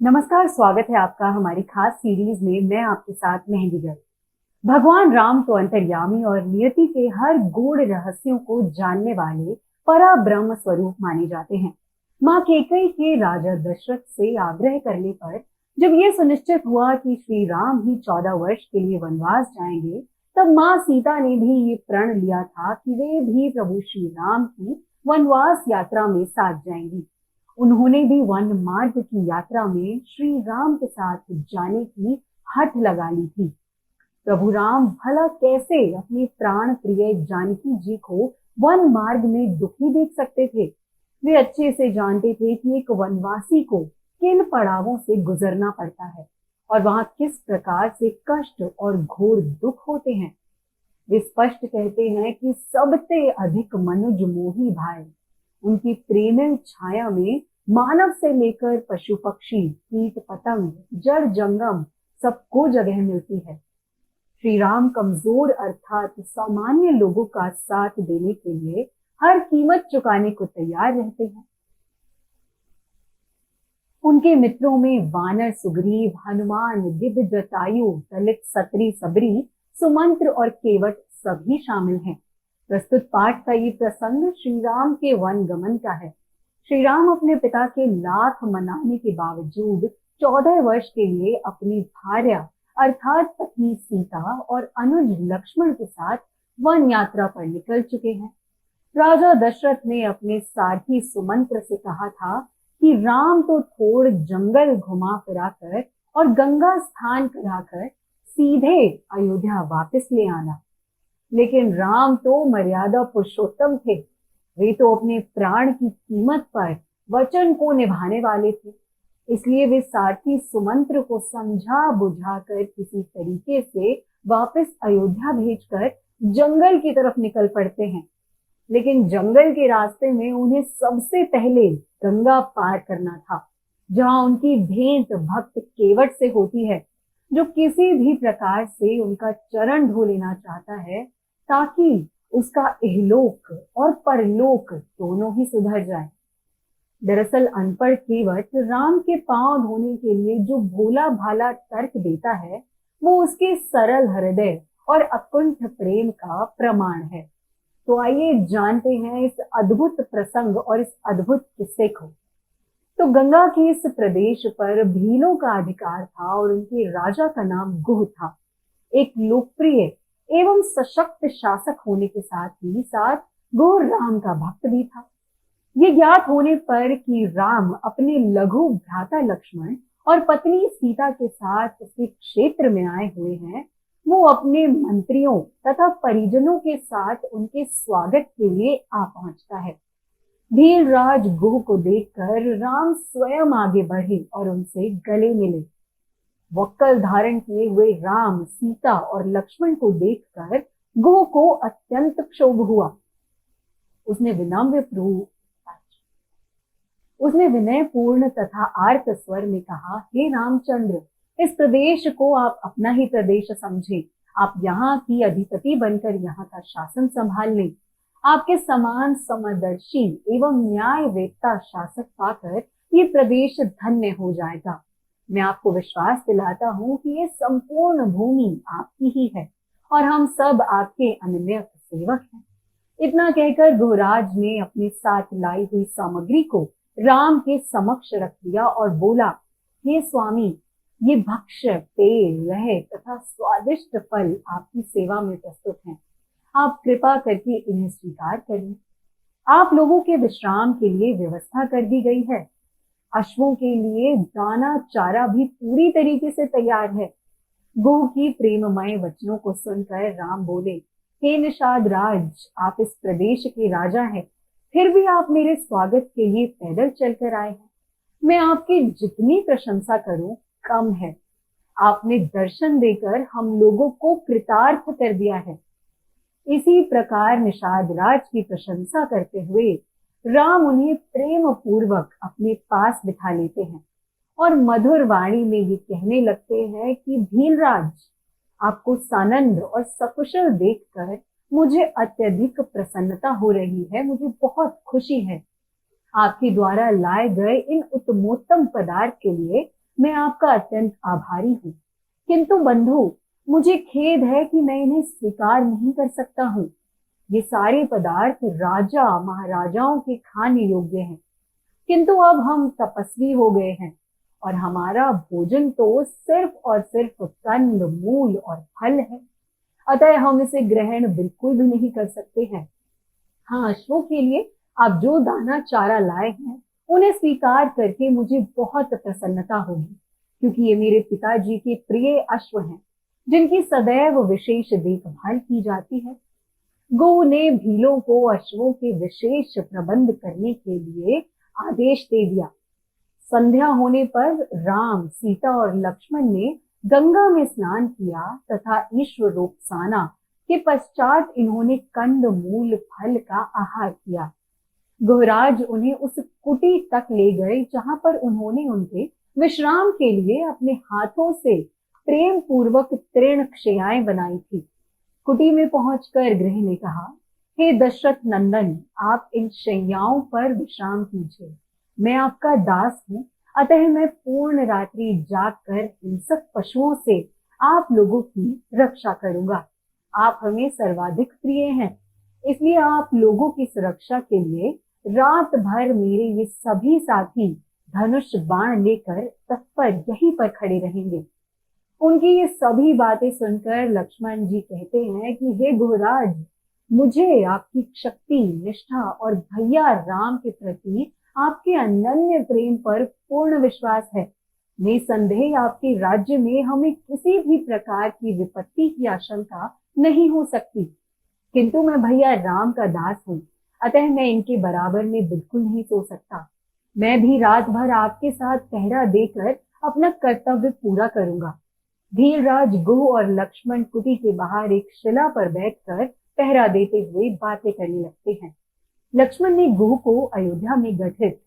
नमस्कार, स्वागत है आपका हमारी खास सीरीज में। मैं आपके साथ मेहंदी गर्ग। भगवान राम तो अंतर्यामी और नियति के हर गूढ़ रहस्यों को जानने वाले परा ब्रह्म स्वरूप माने जाते हैं। माँ कैकेयी के राजा दशरथ से आग्रह करने पर जब ये सुनिश्चित हुआ कि श्री राम ही 14 वर्ष के लिए वनवास जाएंगे, तब माँ सीता ने भी ये प्रण लिया था कि वे भी प्रभु श्री राम की वनवास यात्रा में साथ जाएंगी। उन्होंने भी वन मार्ग की यात्रा में श्री राम के साथ जाने की हठ लगा ली थी। प्रभु राम भला कैसे अपनी प्राण प्रिय जानकी जी को वन मार्ग में दुखी देख सकते थे। वे अच्छे से जानते थे कि एक वनवासी को किन पड़ावों से गुजरना पड़ता है और वहां किस प्रकार से कष्ट और घोर दुख होते हैं। वे स्पष्ट कहते हैं कि सबसे अधिक मनुज मोही भाई, उनकी प्रेमल छाया में मानव से लेकर पशु पक्षी कीट पतंग जड़ जंगम सबको जगह मिलती है। श्री राम कमजोर अर्थात सामान्य लोगों का साथ देने के लिए हर कीमत चुकाने को तैयार रहते हैं। उनके मित्रों में वानर सुग्रीव, हनुमान, गिद्ध जटायु, दलित सत्री सबरी, सुमंत्र और केवट सभी शामिल हैं। प्रस्तुत पाठ का ये प्रसंग श्री राम के वन गमन का है। श्री राम अपने पिता के लाख मनाने के बावजूद 14 वर्ष के लिए अपनी भार्या अर्थात पत्नी सीता और अनुज लक्ष्मण के साथ वन यात्रा पर निकल चुके हैं। राजा दशरथ ने अपने सारथी सुमंत्र से कहा था कि राम तो थोड़ जंगल घुमा फिरा कर और गंगा स्नान कराकर सीधे अयोध्या वापस ले आना। लेकिन राम तो मर्यादा पुरुषोत्तम थे। वे तो अपने प्राण की कीमत पर वचन को निभाने वाले थे। इसलिए वे सारथी सुमंत्र को समझा बुझाकर किसी तरीके से वापस अयोध्या भेजकर जंगल की तरफ निकल पड़ते हैं। लेकिन जंगल के रास्ते में उन्हें सबसे पहले गंगा पार करना था, जहां उनकी भेंट भक्त केवट से होती है, जो किसी भी प्रकार से उनका चरण धो लेना चाहता है ताकि उसका इहलोक और परलोक दोनों ही सुधर जाए। दरअसल अनपढ़ केवट राम के पांव धोने के लिए जो भोला भाला तर्क देता है, वो उसके सरल हृदय और अकुंठ प्रेम का प्रमाण है। तो आइए जानते हैं इस अद्भुत प्रसंग और इस अद्भुत किस्से को। तो गंगा के इस प्रदेश पर भीलों का अधिकार था और उनके राजा का नाम गुह था। एक लोकप्रिय एवं सशक्त शासक होने के साथ ही साथ गुह राम का भक्त भी था। ये ज्ञात होने पर कि राम अपने लघु भ्राता लक्ष्मण और पत्नी सीता के साथ उसके क्षेत्र में आए हुए हैं, वो अपने मंत्रियों तथा परिजनों के साथ उनके स्वागत के लिए आ पहुंचता है। भीलराज गुह को देखकर राम स्वयं आगे बढ़े और उनसे गले मिले। वक्कल धारण किए हुए राम, सीता और लक्ष्मण को देखकर गुह को अत्यंत क्षोभ हुआ। उसने विनयपूर्ण तथा आर्त स्वर में कहा, हे रामचंद्र, इस प्रदेश को आप अपना ही प्रदेश समझे। आप यहाँ की अधिपति बनकर यहाँ का शासन संभाल लें। आपके समान समदर्शी एवं न्यायवेत्ता शासक पाकर ये प्रदेश धन्य हो जाएगा। मैं आपको विश्वास दिलाता हूँ कि ये संपूर्ण भूमि आपकी ही है और हम सब आपके अनन्य सेवक हैं। इतना कहकर गुहराज ने अपने साथ लाई हुई सामग्री को राम के समक्ष रख दिया और बोला, हे स्वामी, ये भक्ष्य, पेय, लय तथा स्वादिष्ट फल आपकी सेवा में प्रस्तुत हैं। आप कृपा करके इन्हें स्वीकार करें। आप लोगों के विश्राम के लिए व्यवस्था कर दी गई है। अश्वों के लिए दाना चारा भी पूरी तरीके से तैयार है। गुह की प्रेममय वचनों को सुनकर राम बोले, हे निषाद राज, आप इस प्रदेश के राजा हैं, फिर भी आप मेरे स्वागत के लिए पैदल चलकर आए हैं। मैं आपकी जितनी प्रशंसा करूं कम है। आपने दर्शन देकर हम लोगों को कृतार्थ कर दिया है। इसी प्रकार निषाद राज की प्रशंसा करते हुए राम उन्हें प्रेम पूर्वक अपने पास बिठा लेते हैं और मधुर वाणी में ये कहने लगते हैं कि भीलराज, आपको सानंद और सकुशल देखकर मुझे अत्यधिक प्रसन्नता हो रही है। मुझे बहुत खुशी है। आपके द्वारा लाए गए इन उत्तमोत्तम पदार्थ के लिए मैं आपका अत्यंत आभारी हूँ, किंतु बंधु, मुझे खेद है कि मैं इन्हें स्वीकार नहीं कर सकता हूँ। ये सारे पदार्थ राजा महाराजाओं के खाने योग्य हैं, किंतु अब हम तपस्वी हो गए हैं और हमारा भोजन तो सिर्फ और सिर्फ कंद मूल और फल है। अतः हम इसे ग्रहण बिल्कुल भी नहीं कर सकते हैं। हाँ, अश्वों के लिए आप जो दाना चारा लाए हैं उन्हें स्वीकार करके मुझे बहुत प्रसन्नता होगी, क्योंकि ये मेरे पिताजी के प्रिय अश्व हैं, जिनकी सदैव विशेष देखभाल की जाती है। गो ने भीलों को अश्वों के विशेष प्रबंध करने के लिए आदेश दे दिया। संध्या होने पर राम, सीता और लक्ष्मण ने गंगा में स्नान किया तथा ईश्वरोपासना के पश्चात इन्होंने कंद मूल फल का आहार किया। गुहराज उन्हें उस कुटी तक ले गए जहां पर उन्होंने उनके विश्राम के लिए अपने हाथों से प्रेम पूर्वक तृण क्षयाएं बनाई थी। कुटी में पहुंचकर गृह ने कहा, हे दशरथ नंदन, आप इन शैयाओं पर विश्राम कीजिए। मैं आपका दास हूँ, अतः मैं पूर्ण रात्रि जागकर हिंसक पशुओं से आप लोगों की रक्षा करूंगा। आप हमें सर्वाधिक प्रिय हैं, इसलिए आप लोगों की सुरक्षा के लिए रात भर मेरे ये सभी साथी धनुष बाण लेकर तत्पर यहीं पर खड़े रहेंगे। उनकी ये सभी बातें सुनकर लक्ष्मण जी कहते हैं कि हे गुहराज, मुझे आपकी शक्ति, निष्ठा और भैया राम के प्रति आपके अनन्य प्रेम पर पूर्ण विश्वास है। निसंदेह आपके राज्य में हमें किसी भी प्रकार की विपत्ति की आशंका नहीं हो सकती, किंतु मैं भैया राम का दास हूँ, अतः मैं इनके बराबर में बिल्कुल नहीं सो सकता। मैं भी रात भर आपके साथ पहरा देकर अपना कर्तव्य पूरा करूंगा। धीरराज गुह और लक्ष्मण कुटी के बाहर एक शिला पर बैठकर पहरा देते हुए बातें करने लगते हैं। लक्ष्मण ने गुह को अयोध्या में घटित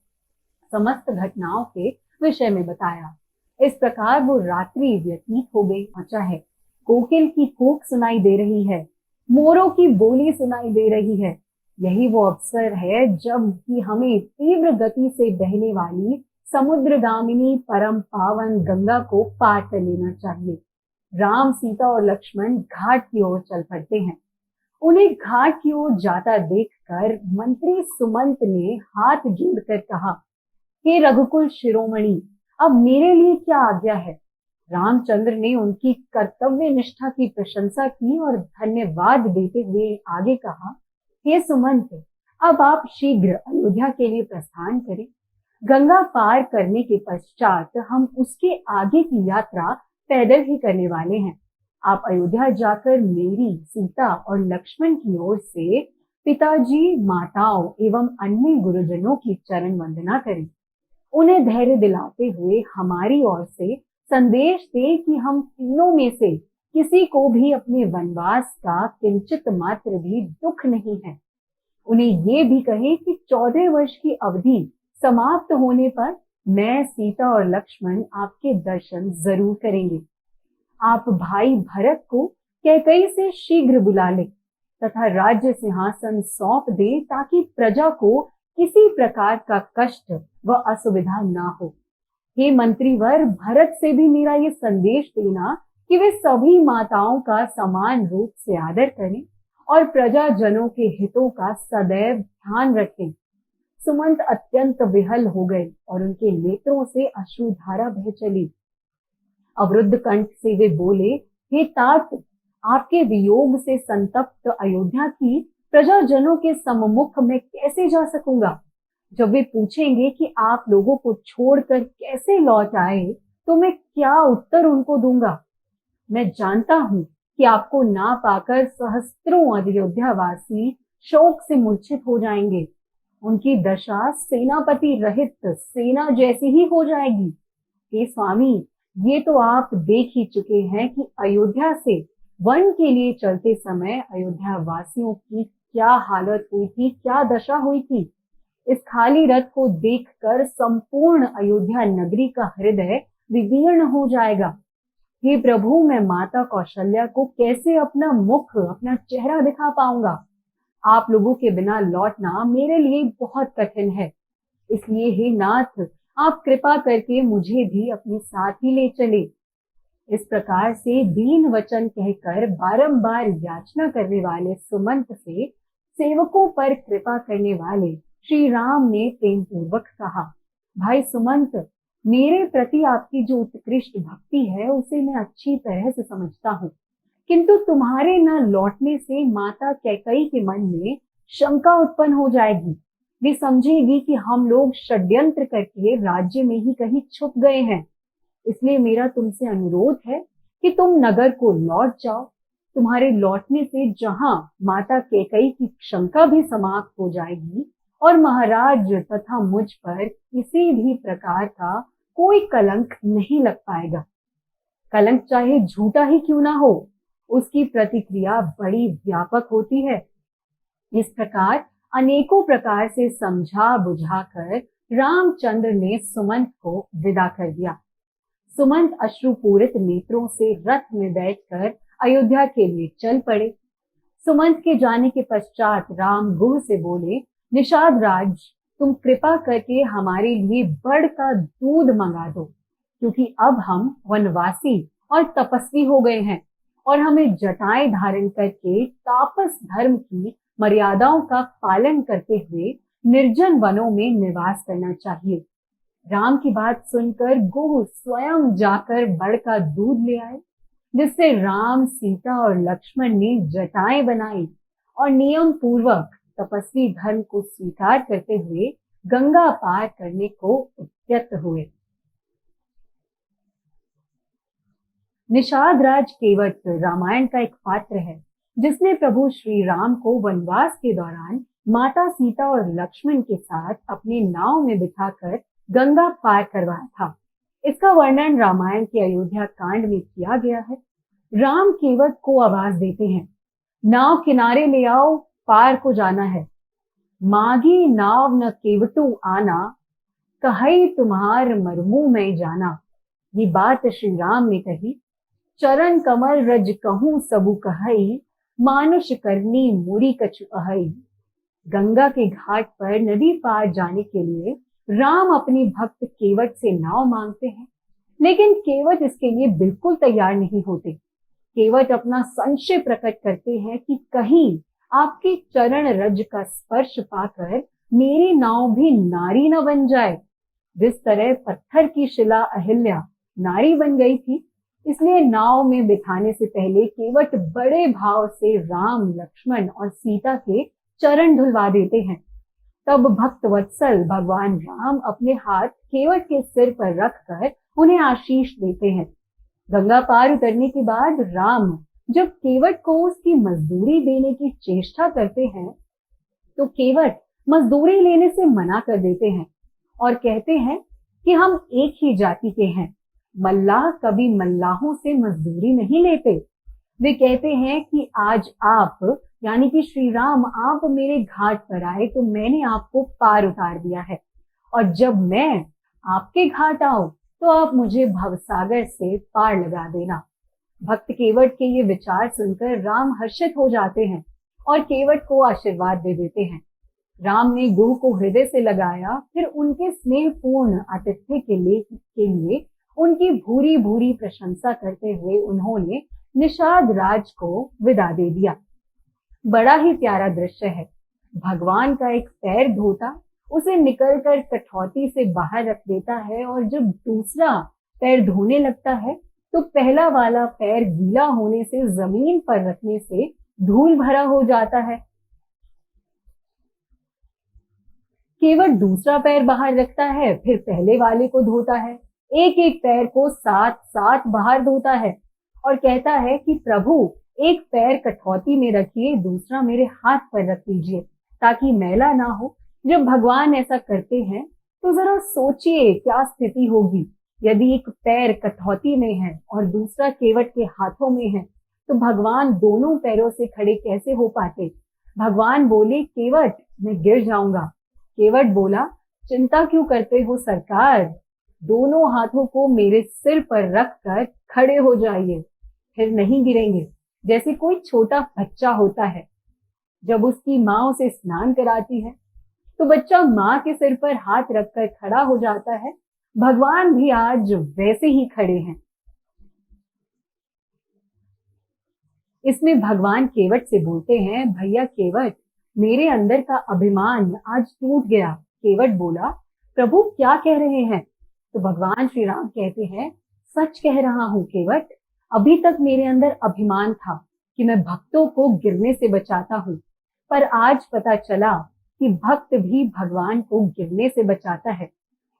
समस्त घटनाओं के विषय में बताया। इस प्रकार वो रात्रि व्यतीत हो गई। अच्छा है, कोकिल की कूक सुनाई दे रही है, मोरों की बोली सुनाई दे रही है। यही वो अवसर है जब कि हमें तीव्र गति से बहने वाली समुद्रगामिनी परम पावन गंगा को पार कर लेना चाहिए। राम, सीता और लक्ष्मण घाट की ओर चल पड़ते हैं। उन्हें घाट की ओर जाता देखकर मंत्री सुमंत ने हाथ जोड़कर कहा, हे रघुकुल शिरोमणि, अब मेरे लिए क्या आज्ञा है। रामचंद्र ने उनकी कर्तव्य निष्ठा की प्रशंसा की और धन्यवाद देते हुए आगे कहा, हे सुमंत, अब आप शीघ्र अयोध्या के लिए प्रस्थान करें। गंगा पार करने के पश्चात हम उसके आगे की यात्रा पैदल ही करने वाले हैं। आप अयोध्या जाकर मेरी, सीता और लक्ष्मण की ओर से पिताजी, माताओं एवं अन्य गुरुजनों की चरण वंदना करें। उन्हें धैर्य दिलाते हुए हमारी ओर से संदेश दे कि हम तीनों में से किसी को भी अपने वनवास का किंचित मात्र भी दुख नहीं है। उन्हें ये भी कहे कि 14 वर्ष की अवधि समाप्त होने पर मैं, सीता और लक्ष्मण आपके दर्शन जरूर करेंगे। आप भाई भरत को कैकई से शीघ्र बुला ले तथा राज्य सिंहासन सौंप दे, ताकि प्रजा को किसी प्रकार का कष्ट व असुविधा ना हो। हे मंत्रीवर, भरत से भी मेरा ये संदेश देना कि वे सभी माताओं का समान रूप से आदर करें और प्रजाजनों के हितों का सदैव ध्यान रखें। सुमंत अत्यंत विहल हो गए और उनके नेत्रों से अश्रुधारा बह चली। अवरुद्ध कंठ से वे बोले, हे तात, आपके वियोग से संतप्त अयोध्या की प्रजाजनों के सम्मुख में कैसे जा सकूंगा। जब वे पूछेंगे कि आप लोगों को छोड़कर कैसे लौट आए, तो मैं क्या उत्तर उनको दूंगा। मैं जानता हूं कि आपको ना पाकर सहस्त्रों अयोध्यावासी शोक से मूर्छित हो जाएंगे। उनकी दशा सेनापति रहित सेना जैसी ही हो जाएगी। हे स्वामी, ये तो आप देख ही चुके हैं कि अयोध्या से वन के लिए चलते समय अयोध्या वासियों की क्या हालत हुई थी, क्या दशा हुई थी। इस खाली रथ को देखकर संपूर्ण अयोध्या नगरी का हृदय विदीर्ण हो जाएगा। हे प्रभु, मैं माता कौशल्या को कैसे अपना मुख, अपना चेहरा दिखा पाऊंगा। आप लोगों के बिना लौटना मेरे लिए बहुत कठिन है। इसलिए हे नाथ, आप कृपा करके मुझे भी अपने साथ ही ले चले। इस प्रकार से दीन वचन कहकर बारंबार याचना करने वाले सुमंत से सेवकों पर कृपा करने वाले श्री राम ने प्रेम पूर्वक कहा, भाई सुमंत, मेरे प्रति आपकी जो उत्कृष्ट भक्ति है उसे मैं अच्छी तरह से समझता हूँ, किंतु तुम्हारे न लौटने से माता कैकई के मन में शंका उत्पन्न हो जाएगी। वे समझेगी कि हम लोग षड्यंत्र करके राज्य में ही कहीं छुप गए हैं। इसलिए मेरा तुमसे अनुरोध है कि तुम नगर को लौट जाओ। तुम्हारे लौटने से जहां माता कैकई की शंका भी समाप्त हो जाएगी और महाराज तथा मुझ पर किसी भी प्रकार का कोई कलंक नहीं लग पाएगा। कलंक चाहे झूठा ही क्यों ना हो, उसकी प्रतिक्रिया बड़ी व्यापक होती है। इस प्रकार अनेकों प्रकार से समझा बुझाकर रामचंद्र ने सुमंत को विदा कर दिया। सुमंत अश्रुपूरित नेत्रों से रथ में बैठकर अयोध्या के लिए चल पड़े। सुमंत के जाने के पश्चात राम गुह से बोले, निषाद राज, तुम कृपा करके हमारे लिए बड़ का दूध मंगा दो, क्योंकि अब हम वनवासी और तपस्वी हो गए हैं और हमें जटाएं धारण करके तापस धर्म की मर्यादाओं का पालन करते हुए निर्जन वनों में निवास करना चाहिए। राम की बात सुनकर गुह स्वयं जाकर बड़ का दूध ले आए, जिससे राम, सीता और लक्ष्मण ने जटाएं बनाई और नियम पूर्वक तपस्वी धर्म को स्वीकार करते हुए गंगा पार करने को उद्यत हुए। निषाद राज केवट रामायण का एक पात्र है जिसने प्रभु श्री राम को वनवास के दौरान माता सीता और लक्ष्मण के साथ अपने नाव में बिठाकर गंगा पार करवाया था। इसका वर्णन रामायण के अयोध्या कांड में किया गया है। राम केवट को आवाज देते हैं, नाव किनारे ले आओ, पार को जाना है। मागी नाव न केवटू आना, कहई तुम्हार मरमू में जाना। ये बात श्री राम ने कही। चरण कमल रज कहूं सबु कहई, मानुष करनी मुड़ी कछु अहई। गंगा के घाट पर नदी पार जाने के लिए राम अपनी भक्त केवट से नाव मांगते हैं, लेकिन केवट इसके लिए बिल्कुल तैयार नहीं होते। केवट अपना संशय प्रकट करते हैं कि कहीं आपके चरण रज का स्पर्श पाकर मेरी नाव भी नारी न बन जाए। जिस तरह पत्थर की शिला अहिल्या नारी बन गई थी, इसलिए नाव में बिठाने से पहले केवट बड़े भाव से राम, लक्ष्मण और सीता के चरण धुलवा देते हैं। तब भक्त वत्सल भगवान राम अपने हाथ केवट के सिर पर रखकर उन्हें आशीष देते हैं। गंगा पार उतरने के बाद राम जब केवट को उसकी मजदूरी देने की चेष्टा करते हैं, तो केवट मजदूरी लेने से मना कर देते हैं और कहते हैं कि हम एक ही जाति के हैं। मल्लाह कभी मल्लाहों से मजदूरी नहीं लेते। वे कहते हैं कि आज आप यानी कि श्री राम आप मेरे घाट पर आए तो मैंने आपको पार उतार दिया है, और जब मैं आपके घाट आऊं तो आप मुझे भवसागर से पार लगा देना। भक्त केवट के ये विचार सुनकर राम हर्षित हो जाते हैं और केवट को आशीर्वाद दे देते हैं। राम ने गुह को हृदय से लगाया, फिर उनके स्नेहपूर्ण आतिथ्य के लिए उनकी भूरी भूरी प्रशंसा करते हुए उन्होंने निषाद राज को विदा दे दिया। बड़ा ही प्यारा दृश्य है। भगवान का एक पैर धोता उसे निकलकर कठौती से बाहर रख देता है, और जब दूसरा पैर धोने लगता है तो पहला वाला पैर गीला होने से जमीन पर रखने से धूल भरा हो जाता है। केवट दूसरा पैर बाहर रखता है, फिर पहले वाले को धोता है। एक एक पैर को साथ साथ बाहर धोता है और कहता है कि प्रभु एक पैर कठौती में रखिए, दूसरा मेरे हाथ पर रख लीजिए ताकि मैला ना हो। जब भगवान ऐसा करते हैं तो जरा सोचिए क्या स्थिति होगी। यदि एक पैर कठौती में है और दूसरा केवट के हाथों में है तो भगवान दोनों पैरों से खड़े कैसे हो पाते। भगवान बोले, केवट मैं गिर जाऊंगा। केवट बोला, चिंता क्यों करते हो सरकार, दोनों हाथों को मेरे सिर पर रखकर खड़े हो जाइए, फिर नहीं गिरेंगे। जैसे कोई छोटा बच्चा होता है, जब उसकी माँ उसे स्नान कराती है तो बच्चा माँ के सिर पर हाथ रखकर खड़ा हो जाता है भगवान भी आज वैसे ही खड़े हैं। इसमें भगवान केवट से बोलते हैं, भैया केवट, मेरे अंदर का अभिमान आज टूट गया। केवट बोला, प्रभु क्या कह रहे हैं? तो भगवान श्री राम कहते हैं, सच कह रहा हूं केवट, अभी तक मेरे अंदर अभिमान था कि मैं भक्तों को गिरने से बचाता हूं, पर आज पता चला कि भक्त भी भगवान को गिरने से बचाता है।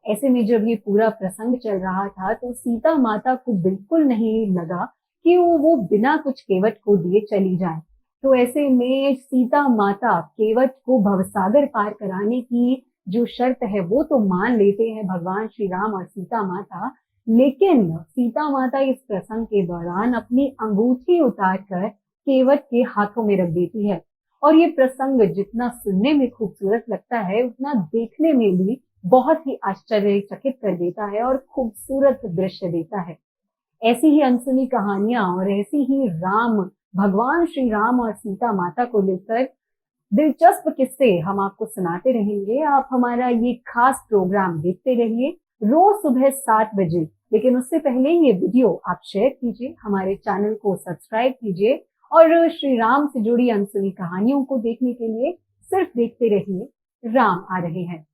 ऐसे में जब ये पूरा प्रसंग चल रहा था तो सीता माता को बिल्कुल नहीं लगा कि वो बिना कुछ केवट को दिए चली जाए। तो ऐसे में सीता माता केवट को भवसागर पार कराने की जो शर्त है वो तो मान लेते हैं भगवान श्री राम और सीता माता, लेकिन सीता माता इस प्रसंग के दौरान अपनी अंगूठी उतार कर केवट के हाथों में रख देती है। और ये प्रसंग जितना सुनने में खूबसूरत लगता है उतना देखने में भी बहुत ही आश्चर्यचकित कर देता है और खूबसूरत दृश्य देता है। ऐसी ही अनसुनी कहानियां और ऐसी ही भगवान श्री राम और सीता माता को लेकर दिलचस्प किस्से हम आपको सुनाते रहेंगे। आप हमारा ये खास प्रोग्राम देखते रहिए रोज सुबह 7 बजे। लेकिन उससे पहले ये वीडियो आप शेयर कीजिए, हमारे चैनल को सब्सक्राइब कीजिए और श्री राम से जुड़ी अनसुनी कहानियों को देखने के लिए सिर्फ देखते रहिए राम आ रहे हैं।